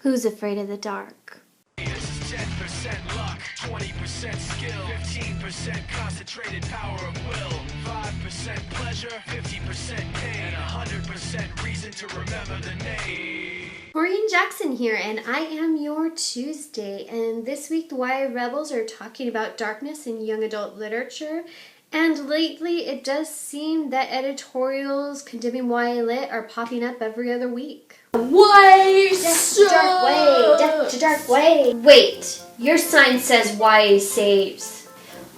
Who's afraid of the dark? This is 10% luck, 20% skill, 15% concentrated power of will, 5% pleasure, 50% pain, and 100% reason to remember the name. Corrine Jackson here, and I am your Tuesday. And this week, the YARebels are talking about darkness in young adult literature. And lately, it does seem that editorials condemning YA lit are popping up every other week. Way Death to dark way, death to dark way. Wait, your sign says YA saves.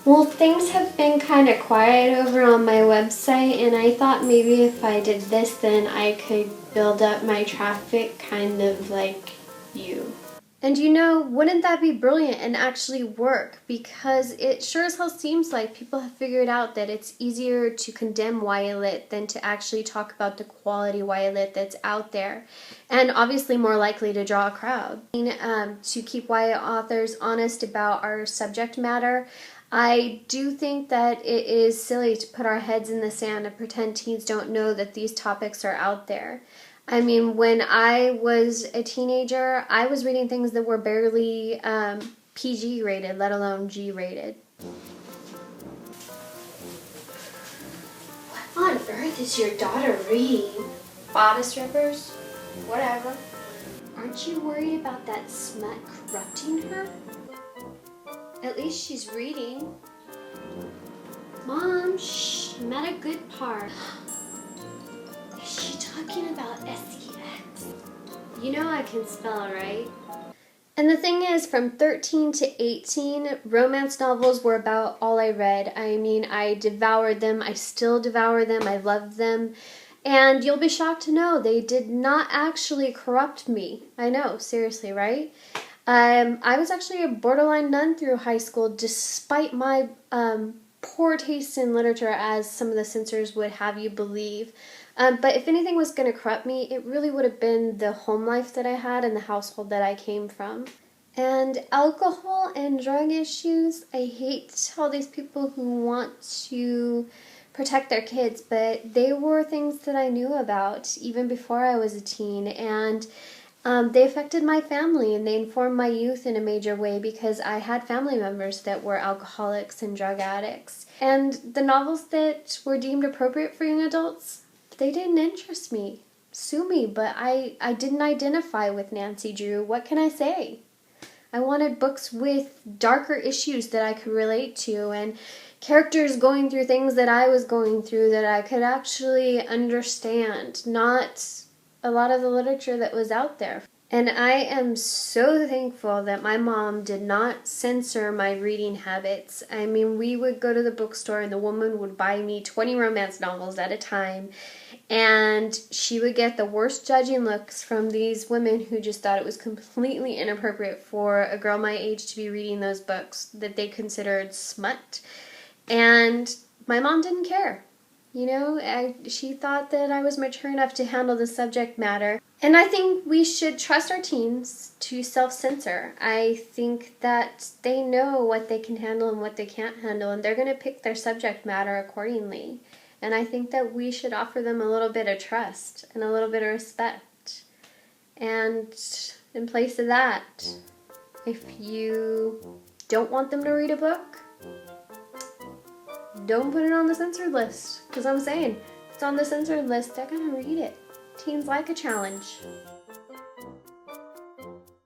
Well, things have been kind of quiet over on my website, and I thought maybe if I did this, then I could build up my traffic kind of like you. And you know, wouldn't that be brilliant and actually work? Because it sure as hell seems like people have figured out that it's easier to condemn YA lit than to actually talk about the quality YA lit that's out there. And obviously more likely to draw a crowd. To keep YA authors honest about our subject matter, I do think that it is silly to put our heads in the sand and pretend teens don't know that these topics are out there. I mean, when I was a teenager, I was reading things that were barely PG rated, let alone G rated. What on earth is your daughter reading? Bodice rippers? Whatever. Aren't you worried about that smut corrupting her? At least she's reading. Mom, shh, I'm at a good part. Is she talking about sex? You know I can spell, right? And the thing is, from 13 to 18, romance novels were about all I read. I mean, I devoured them. I still devour them. I love them. And you'll be shocked to know they did not actually corrupt me. I know, seriously, right? I was actually a borderline nun through high school, despite my poor taste in literature, as some of the censors would have you believe. But if anything was going to corrupt me, it really would have been the home life that I had and the household that I came from. And alcohol and drug issues, I hate all these people who want to protect their kids, but they were things that I knew about even before I was a teen, and they affected my family, and they informed my youth in a major way because I had family members that were alcoholics and drug addicts. And the novels that were deemed appropriate for young adults, they didn't interest me. Sue me, but I didn't identify with Nancy Drew. What can I say? I wanted books with darker issues that I could relate to and characters going through things that I was going through that I could actually understand, not a lot of the literature that was out there. And I am so thankful that my mom did not censor my reading habits. I mean, we would go to the bookstore and the woman would buy me 20 romance novels at a time, and she would get the worst judging looks from these women who just thought it was completely inappropriate for a girl my age to be reading those books that they considered smut. And my mom didn't care. You know, she thought that I was mature enough to handle the subject matter. And I think we should trust our teens to self-censor. I think that they know what they can handle and what they can't handle, and they're going to pick their subject matter accordingly. And I think that we should offer them a little bit of trust and a little bit of respect. And in place of that, if you don't want them to read a book, don't put it on the censored list. Because I'm saying, if it's on the censored list, they're going to read it. Teens like a challenge.